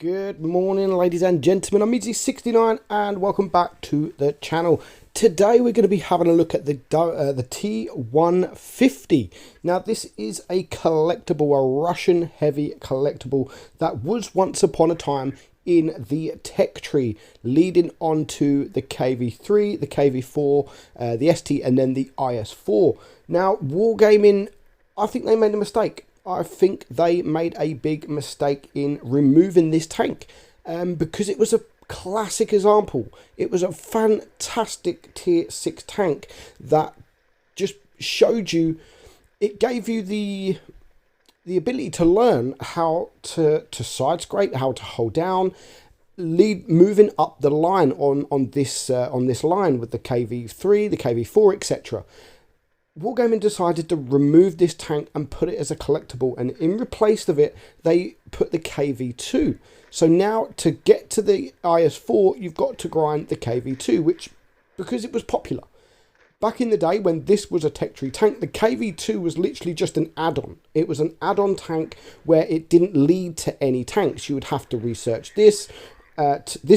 Good morning, ladies and gentlemen. I'm meadsyreplays and welcome back to the channel. Today we're going to be having a look at the T-150. Now this is a collectible, a Russian heavy collectible that was once upon a time in the tech tree, leading on to the KV3, the KV4, the ST, and then the IS4. Now Wargaming, I think they made a mistake. I think they made a big mistake in removing this tank because it was a classic example. It was a fantastic tier 6 tank that just showed you, it gave you the ability to learn how to side scrape, how to hold down, moving up the line on this line with the KV3, the KV4, etc. Wargaming decided to remove this tank and put it as a collectible, and in replace of it they put the KV2. So now to get to the IS4 you've got to grind the KV2, which, because it was popular back in the day when this was a tech tree tank, the KV2 was literally just an add-on. It was an add-on tank where it didn't lead to any tanks. You would have to research this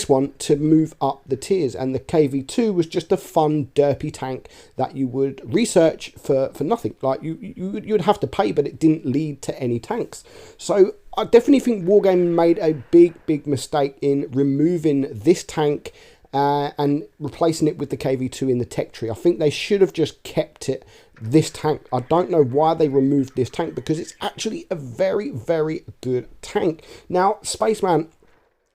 one to move up the tiers, and the KV2 was just a fun derpy tank that you would research for nothing. Like you'd have to pay, but it didn't lead to any tanks. So I definitely think Wargaming made a big mistake in removing this tank and replacing it with the KV2 in the tech tree. I think they should have just kept this tank. I don't know why they removed this tank, because it's actually a very good tank. Now Spaceman,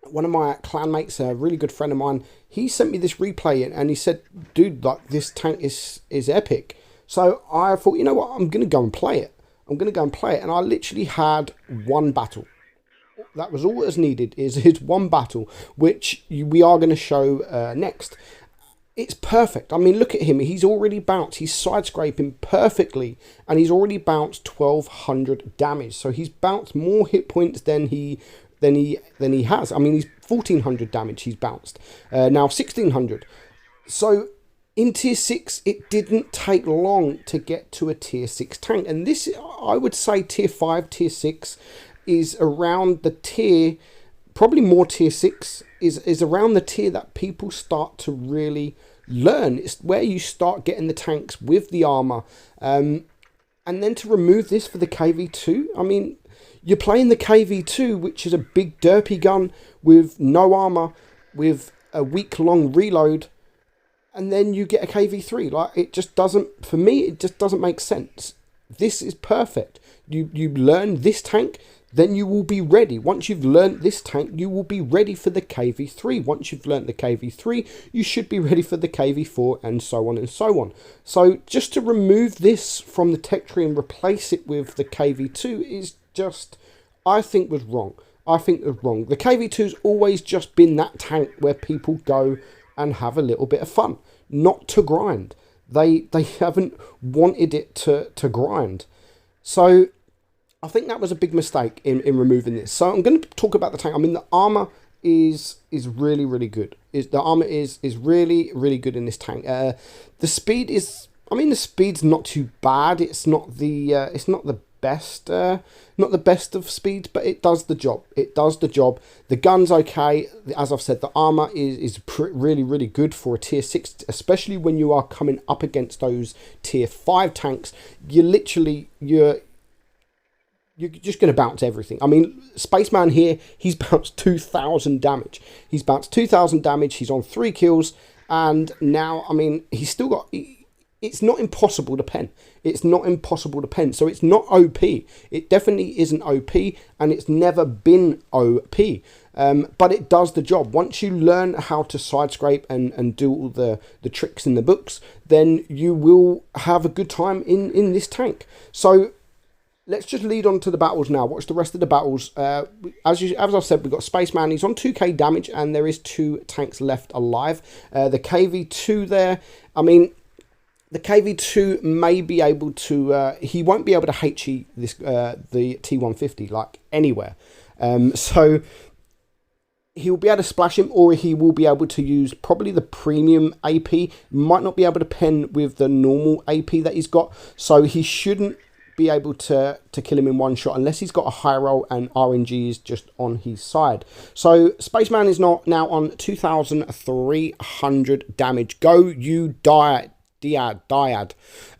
one of my clanmates, a really good friend of mine, he sent me this replay and he said, dude, like, this tank is epic. So I thought, you know what, I'm going to go and play it. And I literally had one battle. That was all that's needed, is one battle, which we are going to show next. It's perfect. I mean, look at him. He's already bounced. He's side scraping perfectly, and he's already bounced 1200 damage. So he's bounced more hit points than he has. I mean, he's 1400 damage he's bounced, now 1600. So in tier 6 it didn't take long to get to a tier 6 tank, and this, I would say, tier 5, tier 6 is around the tier, probably more tier 6 is around the tier that people start to really learn. It's where you start getting the tanks with the armor, and then to remove this for the KV2, I mean, you're playing the KV2, which is a big derpy gun with no armor, with a week-long reload, and then you get a KV3. Like, it just doesn't, for me, it just doesn't make sense. This is perfect. You learn this tank, then you will be ready. Once you've learned this tank, you will be ready for the KV3. Once you've learned the KV3, you should be ready for the KV4, and so on and so on. So just to remove this from the tech tree and replace it with the KV2 is just, I think, was wrong. The KV2's always just been that tank where people go and have a little bit of fun, not to grind. They haven't wanted it to grind. So I think that was a big mistake in removing this. So I'm going to talk about the tank. I mean, the armor is really good. The armor is really good in this tank. The speed is, I mean, the speed's not too bad. It's not the best, not the best of speeds, but it does the job. The gun's okay. As I've said, the armor is really good for a tier 6, especially when you are coming up against those tier 5 tanks. You're just going to bounce everything. I mean, Spaceman here, he's bounced 2000 damage. He's on 3 kills, and now, I mean, he's still got, it's not impossible to pen. So it's not OP. It definitely isn't OP, and it's never been OP. But it does the job. Once you learn how to side scrape and do all the tricks in the books, then you will have a good time in this tank. So let's just lead on to the battles now. Watch the rest of the battles. As I've said, we've got Spaceman. He's on 2k damage, and there is 2 tanks left alive. The KV2 there, I mean, the KV2 may be able to, he won't be able to HE this, the T-150, like, anywhere. So he'll be able to splash him, or he will be able to use probably the premium AP. Might not be able to pen with the normal AP that he's got, so he shouldn't be able to kill him in one shot unless he's got a high roll and RNG is just on his side. So Spaceman is now on 2,300 damage. Go, you Dyad.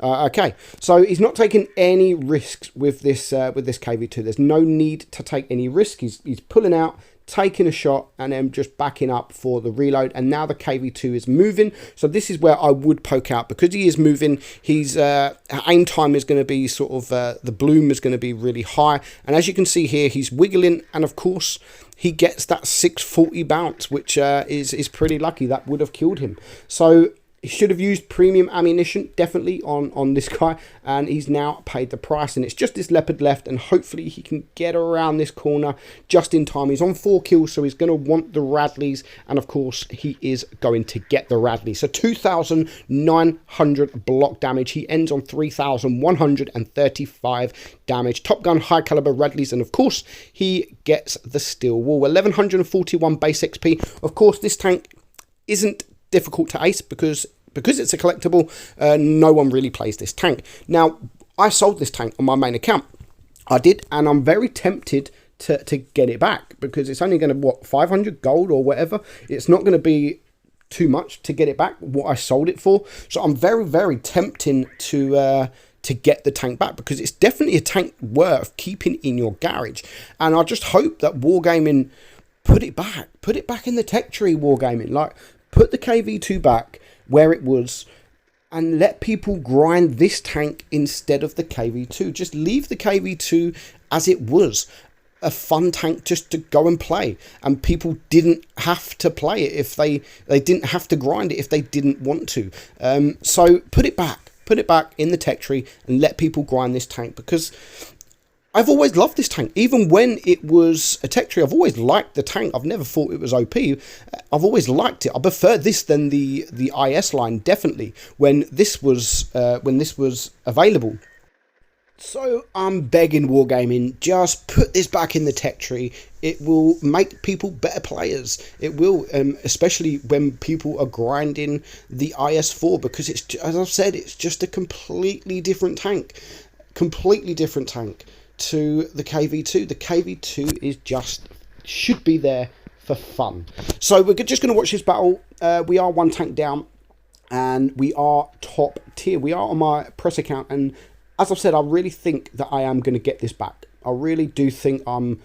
Okay, so he's not taking any risks with this KV2. There's no need to take any risk. He's pulling out, taking a shot, and then just backing up for the reload. And now the KV2 is moving, so this is where I would poke out, because he is moving. His aim time is going to be sort of the bloom is going to be really high, and as you can see here, he's wiggling, and of course he gets that 640 bounce, which is pretty lucky. That would have killed him. So he should have used premium ammunition, definitely, on this guy, and he's now paid the price, and it's just this leopard left, and hopefully he can get around this corner just in time. He's on 4 kills, so he's going to want the Radleys, and of course he is going to get the Radley. So 2,900 block damage. He ends on 3,135 damage. Top Gun, high caliber Radleys, and of course he gets the steel wall. 1,141 base XP. Of course, this tank isn't difficult to ace because it's a collectible. No one really plays this tank. Now, I sold this tank on my main account. I did, and I'm very tempted to get it back, because it's only going to, what, 500 gold or whatever. It's not going to be too much to get it back, what I sold it for. So I'm very, very tempting to get the tank back, because it's definitely a tank worth keeping in your garage. And I just hope that Wargaming put it back in the tech tree. Wargaming, like, put the KV2 back where it was, and let people grind this tank instead of the KV2. Just leave the KV2 as it was, a fun tank just to go and play, and people didn't have to play it if they didn't have to grind it if they didn't want to. So put it back in the tech tree and let people grind this tank, because I've always loved this tank. Even when it was a tech tree, I've always liked the tank. I've never thought it was OP. I've always liked it. I prefer this than the IS line, definitely, when this was available. So I'm begging Wargaming, just put this back in the tech tree. It will make people better players. It will, especially when people are grinding the IS4, because it's, as I've said, it's just a completely different tank. Completely different tank to the KV2. The KV2 is should be there for fun. So we're just going to watch this battle. We are 1 tank down, and we are top tier. We are on my press account, and as I've said, I really think that I am going to get this back. I really do think I'm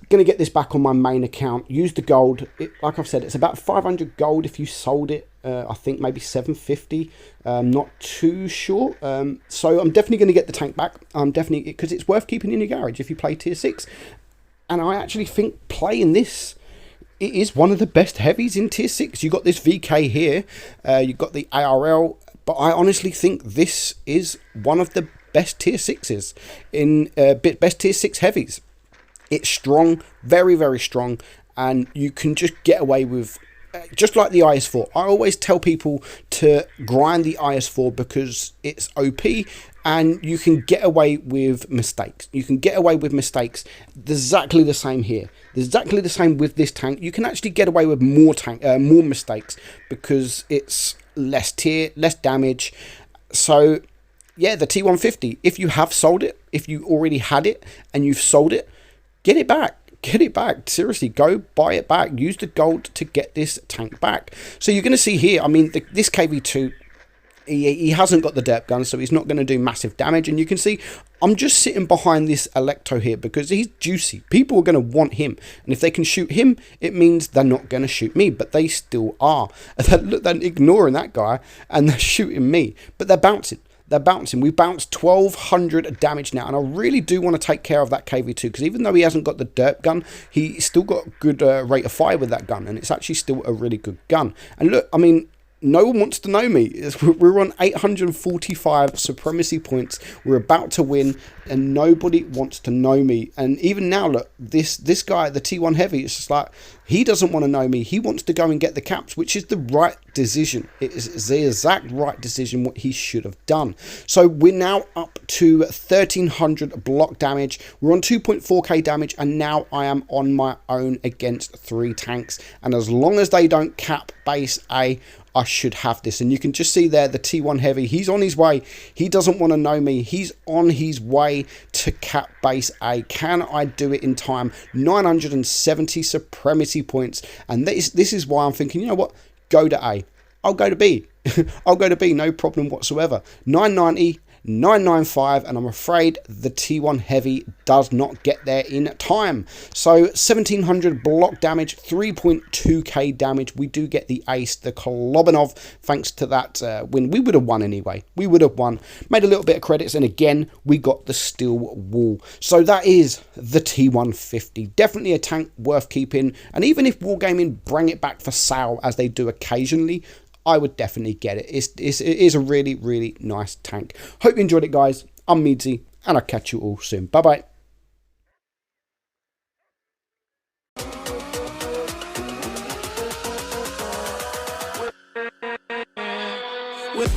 going to get this back on my main account. Use the gold. Like I've said, it's about 500 gold if you sold it. I think maybe 750. Not too sure. So I'm definitely going to get the tank back. I'm definitely, because it's worth keeping in your garage if you play tier 6. And I actually think playing this, it is one of the best heavies in tier 6. You got this VK here. You got the ARL. But I honestly think this is one of the best tier 6s in best tier 6 heavies. It's strong, very, very strong, and you can just get away with, just like the IS4. I always tell people to grind the IS4 because it's OP, and you can get away with mistakes. You can get away with mistakes. Exactly the same here. Exactly the same with this tank. You can actually get away with more mistakes, because it's less tier, less damage. So yeah, the T-150, if you have sold it, if you already had it and you've sold it, get it back. Get it back. Seriously, go buy it back. Use the gold to get this tank back. So you're going to see here, I mean, this KV2, he hasn't got the derp gun, so he's not going to do massive damage. And you can see I'm just sitting behind this Electo here because he's juicy. People are going to want him. And if they can shoot him, it means they're not going to shoot me. But they still are. Look, they're ignoring that guy and they're shooting me. But they're bouncing. They're bouncing. We bounced 1,200 damage now, and I really do want to take care of that KV2, because even though he hasn't got the derp gun, he's still got a good rate of fire with that gun, and it's actually still a really good gun. And look, I mean, no one wants to know me. We're on 845 supremacy points. We're about to win, and nobody wants to know me. And even now, look, this guy, the T1 Heavy, it's just like, he doesn't want to know me. He wants to go and get the caps, which is the right decision. It is the exact right decision what he should have done. So we're now up to 1300 block damage. We're on 2.4k damage, and now I am on my own against 3 tanks. And as long as they don't cap base A, I should have this. And you can just see there the T1 Heavy, he's on his way. He doesn't want to know me. He's on his way to cap base A. Can I do it in time? 970 supremacy points. And this is why I'm thinking, you know what? Go to A. I'll go to B. I'll go to B, no problem whatsoever. 990, 995, and I'm afraid the T1 Heavy does not get there in time. So 1700 block damage, 3.2k damage. We do get the ace, the Kolobanov, thanks to that win. We would have won anyway. We would have won. Made a little bit of credits, and again, we got the steel wall. So that is the T-150. Definitely a tank worth keeping. And even if Wargaming bring it back for sale, as they do occasionally, I would definitely get it. It is a really, really nice tank. Hope you enjoyed it, guys. I'm Meadsy, and I'll catch you all soon. Bye-bye. With